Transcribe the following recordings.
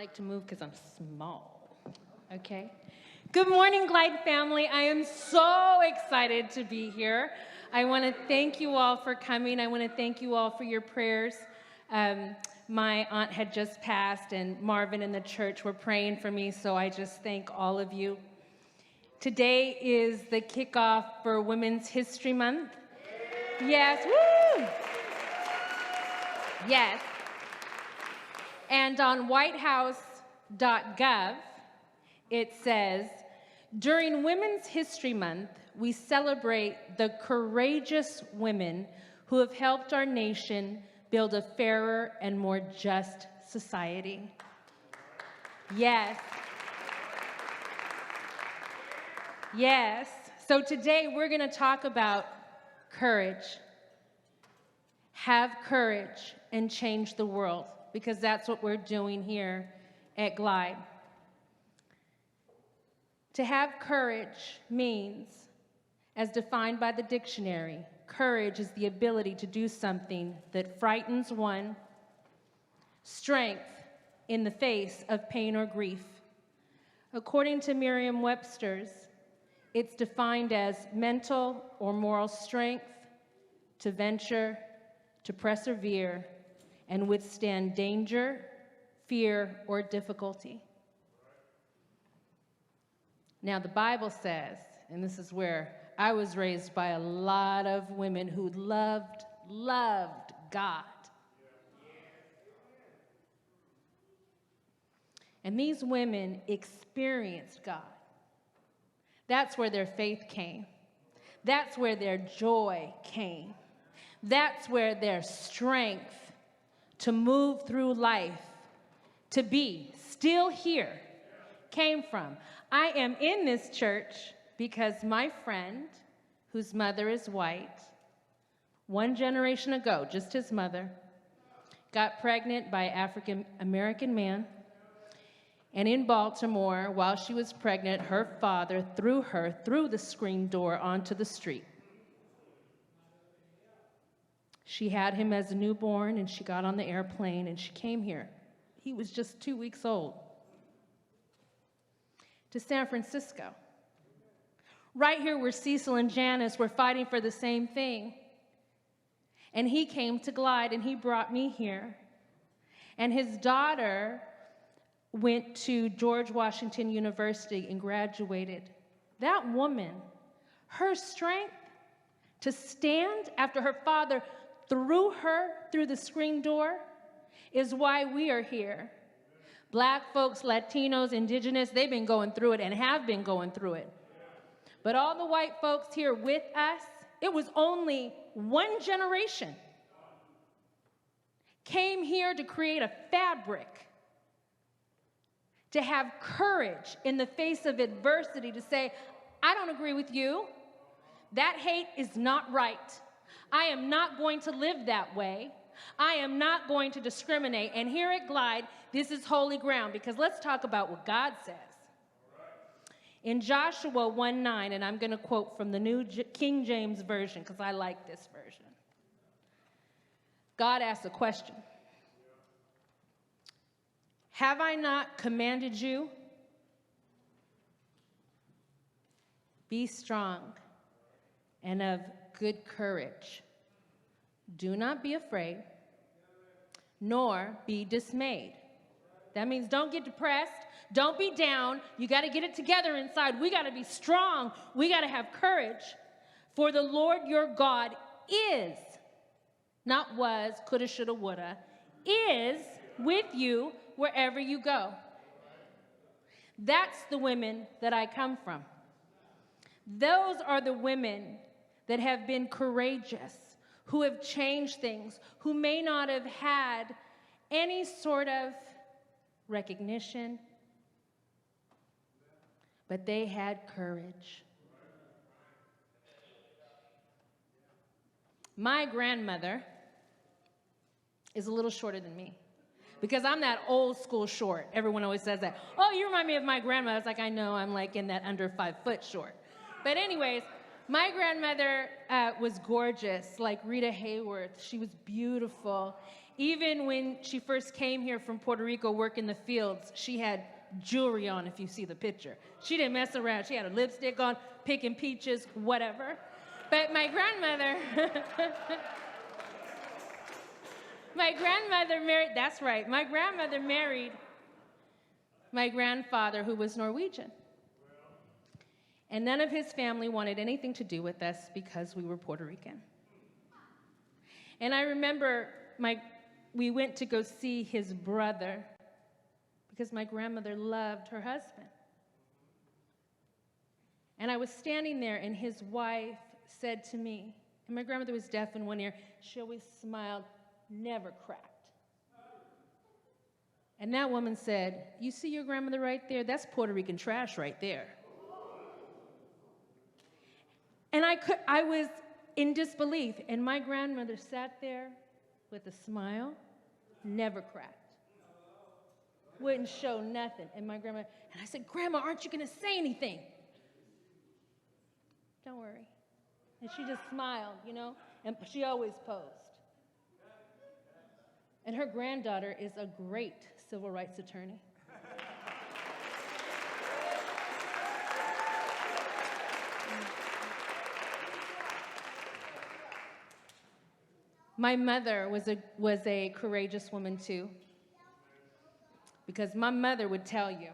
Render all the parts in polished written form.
like to move because I'm small, okay? Good morning, Glide family. I am so excited to be here. I want to thank you all for coming. I want to thank you all for your prayers. My aunt had just passed, and Marvin and the church were praying for me, so I just thank all of you. Today is the kickoff for Women's History Month. Yes, woo! Yes. And on whitehouse.gov, it says, during Women's History Month, we celebrate the courageous women who have helped our nation build a fairer and more just society. Yes. Yes. So today we're going to talk about courage. Have courage and change the world, because that's what we're doing here at Glide. To have courage means, as defined by the dictionary, courage is the ability to do something that frightens one, strength in the face of pain or grief. According to Merriam-Webster's, it's defined as mental or moral strength to venture, to persevere, and withstand danger, fear, or difficulty. Now, the Bible says, and this is where I was raised by a lot of women who loved God. And these women experienced God. That's where their faith came. That's where their joy came. That's where their strength to move through life, to be still here, came from. I am in this church because my friend, whose mother is white, one generation ago, just his mother, got pregnant by an African-American man. And in Baltimore, while she was pregnant, her father threw her through the screen door onto the street. She had him as a newborn, and she got on the airplane, and she came here. He was just 2 weeks old. To San Francisco. Right here where Cecil and Janice were fighting for the same thing. And he came to Glide, and he brought me here. And his daughter went to George Washington University and graduated. That woman, her strength to stand after her father threw her through the screen door is why we are here. Black folks, Latinos, Indigenous, they've been going through it and have been going through it. But all the white folks here with us, it was only one generation came here to create a fabric, to have courage in the face of adversity, to say, I don't agree with you. That hate is not right. I am not going to live that way. I am not going to discriminate. And here at Glide, this is holy ground, because let's talk about what God says. In Joshua 1:9, and I'm going to quote from the New King James Version because I like this version. God asks a question. Have I not commanded you? Be strong and of good courage. Do not be afraid, nor be dismayed. That means don't get depressed. Don't be down. You got to get it together inside. We got to be strong. We got to have courage. For the Lord your God is, not was, coulda, shoulda, woulda, is with you wherever you go. That's the women that I come from. Those are the women that have been courageous, who have changed things, who may not have had any sort of recognition, but they had courage. My grandmother is a little shorter than me, because I'm that old school short. Everyone always says that. Oh, you remind me of my grandmother. I was like, I know, I'm like in that under 5 foot short. But anyways, my grandmother was gorgeous, like Rita Hayworth. She was beautiful. Even when she first came here from Puerto Rico, work in the fields, she had jewelry on, if you see the picture. She didn't mess around. She had a lipstick on, picking peaches, whatever. But my grandmother, that's right, my grandmother married my grandfather, who was Norwegian. And none of his family wanted anything to do with us because we were Puerto Rican. And I remember we went to go see his brother because my grandmother loved her husband. And I was standing there, and his wife said to me, and my grandmother was deaf in one ear, she always smiled, never cracked. And that woman said, "You see your grandmother right there? That's Puerto Rican trash right there." And I was in disbelief, and my grandmother sat there with a smile, never cracked, wouldn't show nothing. And I said, "Grandma, aren't you going to say anything?" "Don't worry." And she just smiled, and she always posed. And her granddaughter is a great civil rights attorney. My mother was a courageous woman too, because my mother would tell you,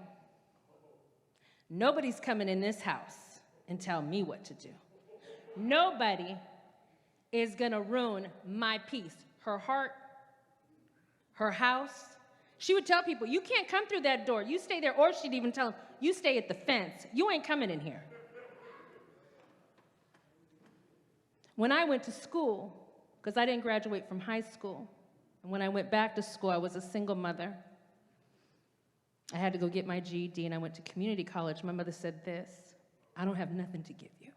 nobody's coming in this house and tell me what to do. Nobody is going to ruin my peace. Her heart, her house. She would tell people, you can't come through that door. You stay there. Or she'd even tell them, you stay at the fence. You ain't coming in here. When I went to school, because I didn't graduate from high school, and when I went back to school, I was a single mother. I had to go get my GED, and I went to community college. My mother said this, "I don't have nothing to give you,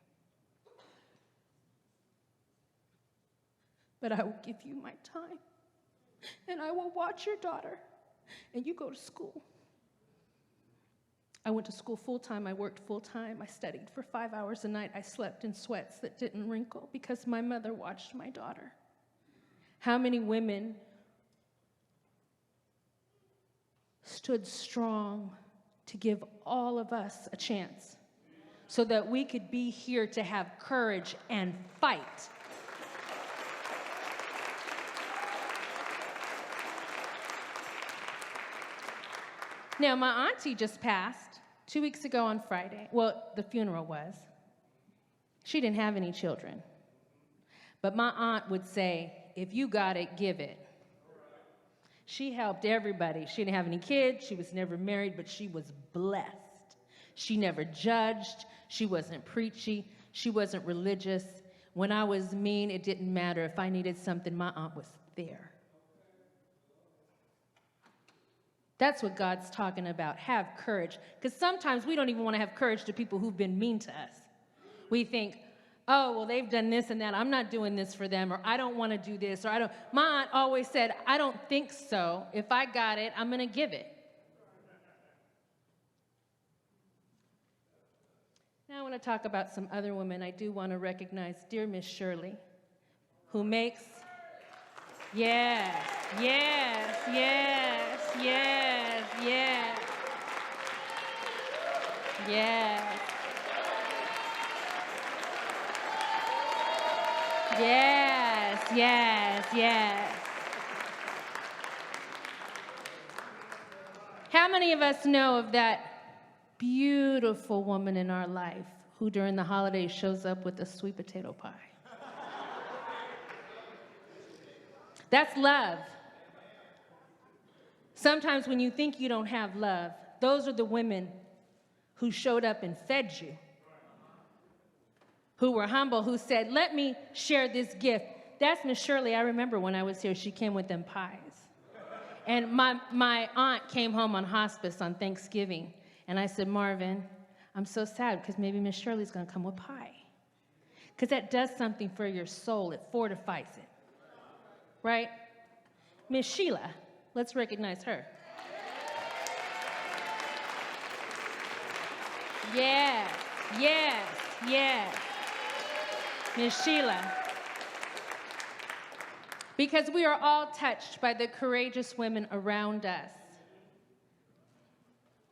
but I will give you my time, and I will watch your daughter, and you go to school." I went to school full-time. I worked full-time. I studied for 5 hours a night. I slept in sweats that didn't wrinkle because my mother watched my daughter. How many women stood strong to give all of us a chance so that we could be here to have courage and fight? Now, my auntie just passed 2 weeks ago on Friday. Well, the funeral was. She didn't have any children. But my aunt would say, if you got it, give it. She helped everybody. She didn't have any kids. She was never married, but she was blessed. She never judged. She wasn't preachy. She wasn't religious. When I was mean, it didn't matter. If I needed something, my aunt was there. That's what God's talking about. Have courage. Because sometimes we don't even want to have courage to people who've been mean to us. We think, oh, well, they've done this and that. I'm not doing this for them, or I don't want to do this, or I don't. My aunt always said, I don't think so. If I got it, I'm going to give it. Now I want to talk about some other women. I do want to recognize dear Miss Shirley, who makes, yes, yes, yes, yes, yes, yes. Yes, yes, yes. How many of us know of that beautiful woman in our life who during the holidays shows up with a sweet potato pie? That's love. Sometimes when you think you don't have love, those are the women who showed up and fed you, who were humble, who said, let me share this gift. That's Miss Shirley. I remember when I was here, she came with them pies. And my aunt came home on hospice on Thanksgiving, and I said, Marvin, I'm so sad because maybe Miss Shirley's going to come with pie. Because that does something for your soul. It fortifies it. Right? Miss Sheila, let's recognize her. Yes, yes, yes. Miss Sheila. because we are all touched by the courageous women around us.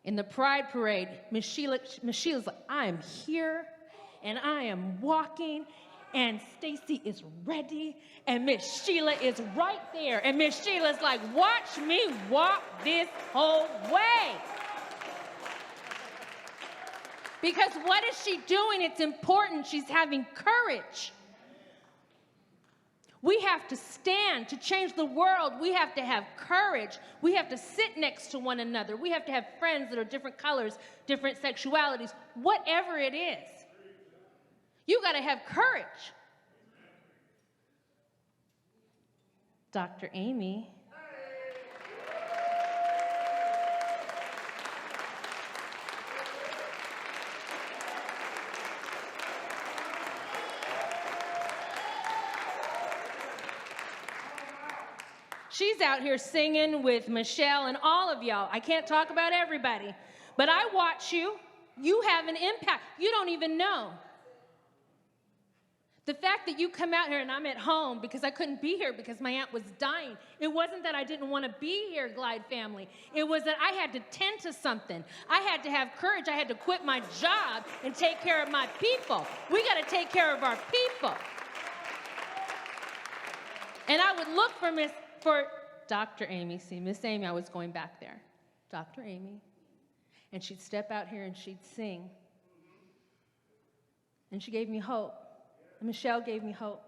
In the Pride Parade, Miss Sheila's like, I am here, and I am walking, and Stacy is ready, and Miss Sheila is right there. And Miss Sheila's like, watch me walk this whole way. Because what is she doing? It's important. She's having courage. We have to stand to change the world. We have to have courage. We have to sit next to one another. We have to have friends that are different colors, different sexualities, whatever it is. You got to have courage. Dr. Amy. She's out here singing with Michelle and all of y'all. I can't talk about everybody, but I watch you. You have an impact. You don't even know. The fact that you come out here and I'm at home because I couldn't be here because my aunt was dying. It wasn't that I didn't want to be here, Glide family. It was that I had to tend to something. I had to have courage. I had to quit my job and take care of my people. We got to take care of our people. And I would look for Dr. Amy. See, Miss Amy, I was going back there. Dr. Amy. And she'd step out here and she'd sing. And she gave me hope. And Michelle gave me hope.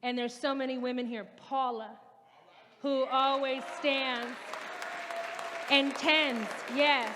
And there's so many women here. Paula, who always stands and tends, yes.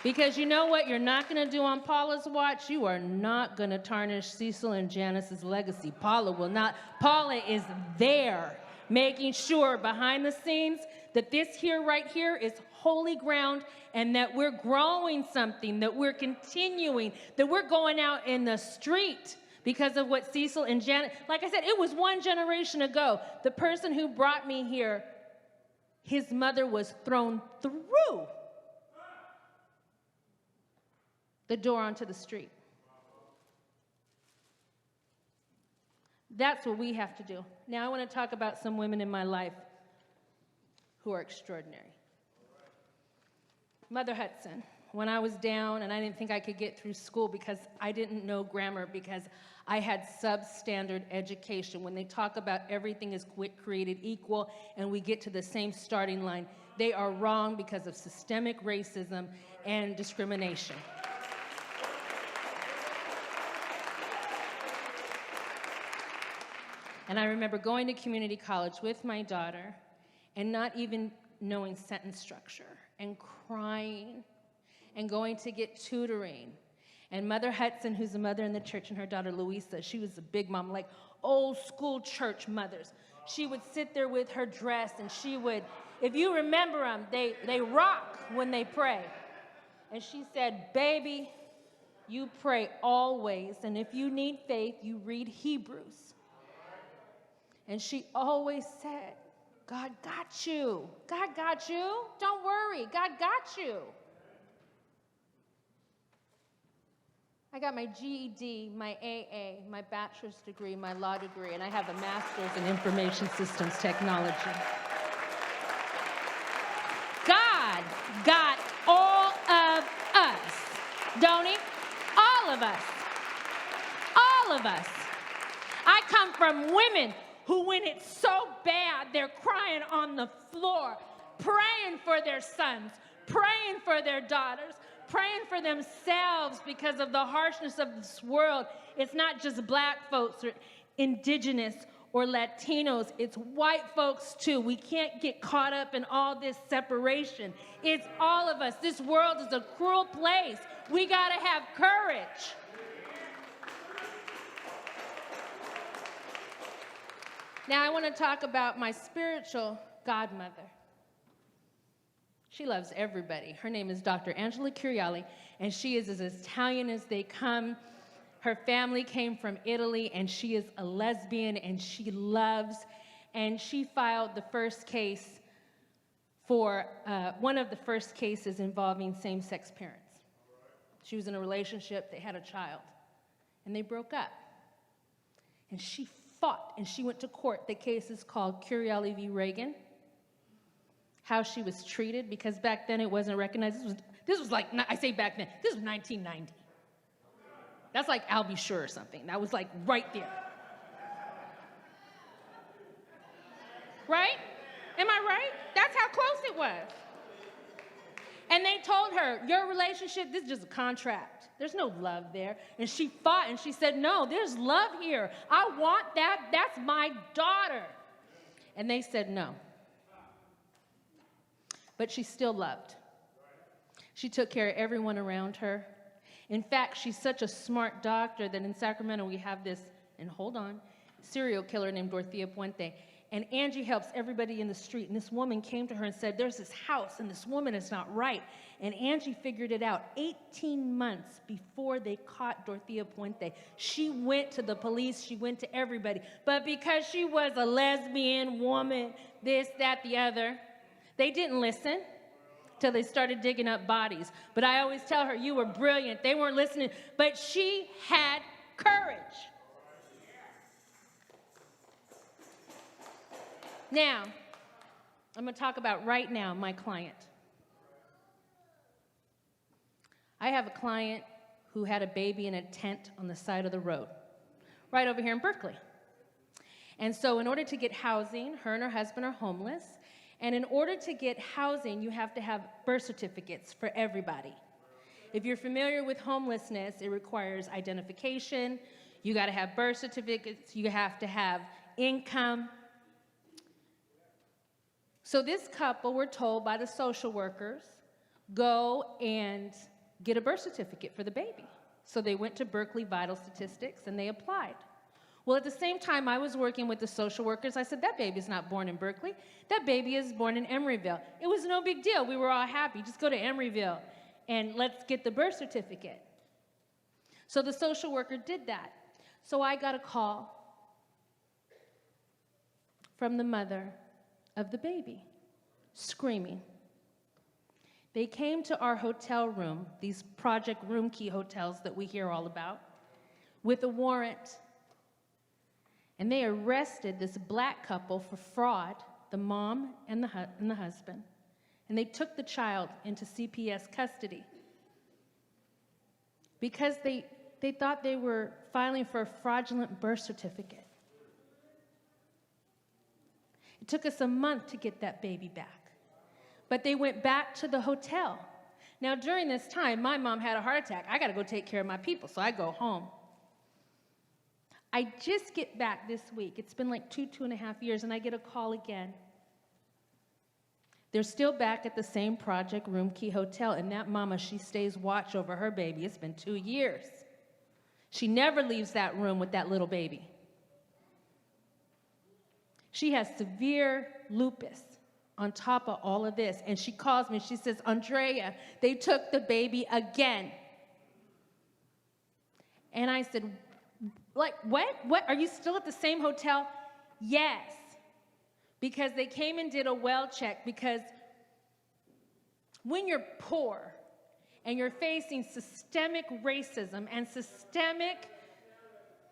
Because you know what you're not going to do on Paula's watch? You are not going to tarnish Cecil and Janice's legacy. Paula will not. Paula is there, making sure behind the scenes that this here, right here, is holy ground, and that we're growing something, that we're continuing, that we're going out in the street because of what Cecil and Janet, like I said, it was one generation ago. The person who brought me here, his mother was thrown through the door onto the street. That's what we have to do. Now I want to talk about some women in my life who are extraordinary. Mother Hudson, when I was down and I didn't think I could get through school because I didn't know grammar, because I had substandard education. When they talk about everything is created equal and we get to the same starting line, they are wrong because of systemic racism and discrimination. And I remember going to community college with my daughter and not even knowing sentence structure and crying and going to get tutoring. And Mother Hudson, who's a mother in the church, and her daughter Louisa, she was a big mom, like old school church mothers. She would sit there with her dress and she would, if you remember them, they rock when they pray. And she said, baby, you pray always, and if you need faith, you read Hebrews. And she always said, God got you. God got you. Don't worry. God got you. I got my GED, my AA, my bachelor's degree, my law degree, and I have a master's in information systems technology. God got all of us, don't he? All of us. All of us. I come from women who, when it's so bad, they're crying on the floor, praying for their sons, praying for their daughters, praying for themselves because of the harshness of this world. It's not just black folks or indigenous or Latinos, it's white folks too. We can't get caught up in all this separation. It's all of us. This world is a cruel place. We gotta have courage. Now I want to talk about my spiritual godmother. She loves everybody. Her name is Dr. Angela Curiali, and she is as Italian as they come. Her family came from Italy, and she is a lesbian, and she loves, and she filed the first case for one of the first cases involving same-sex parents. She was in a relationship, they had a child, and they broke up. And she fought, and she went to court. The case is called Curielli v. Reagan. How she was treated, because back then it wasn't recognized. This was like, I say back then, this was 1990. That's like I'll be sure or something. That was like right there. Right? Am I right? That's how close it was. And they told her, your relationship, this is just a contract. There's no love there. And she fought and she said, no, there's love here. I want that. That's my daughter. And they said no. But she still loved. She took care of everyone around her. In fact, she's such a smart doctor that in Sacramento we have this, and hold on, serial killer named Dorothea Puente. And Angie helps everybody in the street. And this woman came to her and said, there's this house, and this woman is not right. And Angie figured it out 18 months before they caught Dorothea Puente. She went to the police. She went to everybody. But because she was a lesbian woman, this, that, the other, they didn't listen till they started digging up bodies. But I always tell her, you were brilliant. They weren't listening. But she had courage. Now, I'm going to talk about right now my client. I have a client who had a baby in a tent on the side of the road, right over here in Berkeley. And so in order to get housing, her and her husband are homeless. And in order to get housing, you have to have birth certificates for everybody. If you're familiar with homelessness, it requires identification. You got to have birth certificates. You have to have income. So this couple were told by the social workers, go and get a birth certificate for the baby. So they went to Berkeley Vital Statistics and they applied. Well, at the same time I was working with the social workers, I said, that baby's not born in Berkeley. That baby is born in Emeryville. It was no big deal. We were all happy. Just go to Emeryville and let's get the birth certificate. So the social worker did that. So I got a call from the mother of the baby, screaming. They came to our hotel room, these Project Room Key hotels that we hear all about, with a warrant. And they arrested this black couple for fraud, the mom and the husband. And they took the child into CPS custody because they thought they were filing for a fraudulent birth certificate. It took us a month to get that baby back. But they went back to the hotel. Now, during this time, my mom had a heart attack. I got to go take care of my people, so I go home. I just get back this week. It's been like 2.5 years, and I get a call again. They're still back at the same Project Room Key Hotel, and that mama, she stays watch over her baby. It's been 2 years. She never leaves that room with that little baby. She has severe lupus on top of all of this, and she calls me. She says, Andrea, they took the baby again. And I said, like, what? What? Are you still at the same hotel? Yes. Because they came and did a well check, because when you're poor and you're facing systemic racism and systemic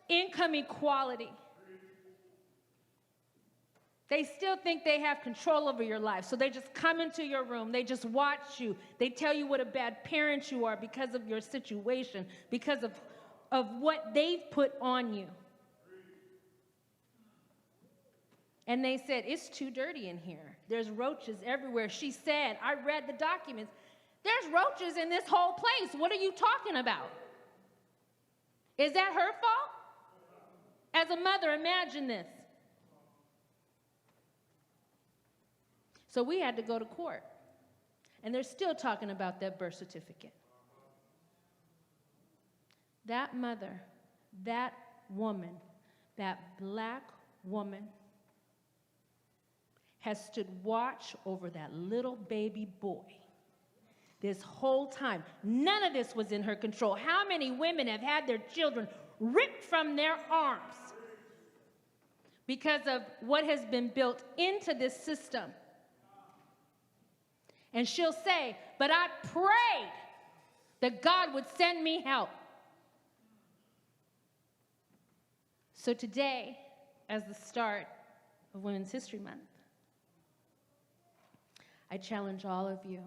income equality, they still think they have control over your life. So they just come into your room. They just watch you. They tell you what a bad parent you are because of your situation, because of what they've put on you. And they said, it's too dirty in here. There's roaches everywhere. She said, I read the documents. There's roaches in this whole place. What are you talking about? Is that her fault? As a mother, imagine this. So we had to go to court. And they're still talking about that birth certificate. That mother, that woman, that black woman has stood watch over that little baby boy this whole time. None of this was in her control. How many women have had their children ripped from their arms because of what has been built into this system? And she'll say, but I prayed that God would send me help. So today, as the start of Women's History Month, I challenge all of you.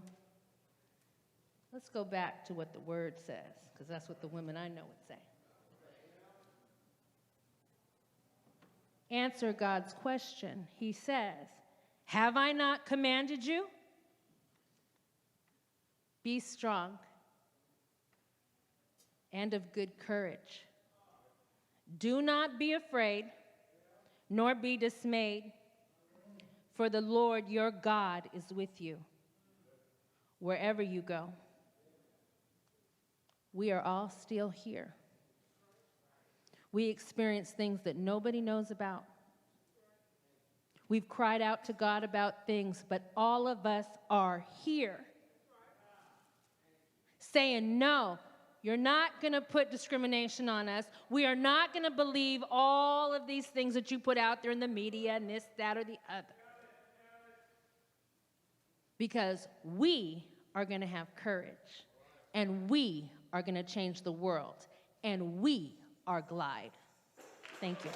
Let's go back to what the word says, because that's what the women I know would say. Answer God's question. He says, have I not commanded you? Be strong and of good courage. Do not be afraid, nor be dismayed, for the Lord your God is with you wherever you go. We are all still here. We experience things that nobody knows about. We've cried out to God about things, but all of us are here saying, no, you're not going to put discrimination on us. We are not going to believe all of these things that you put out there in the media and this, that, or the other. Because we are going to have courage, and we are going to change the world, and we are Glide. Thank you.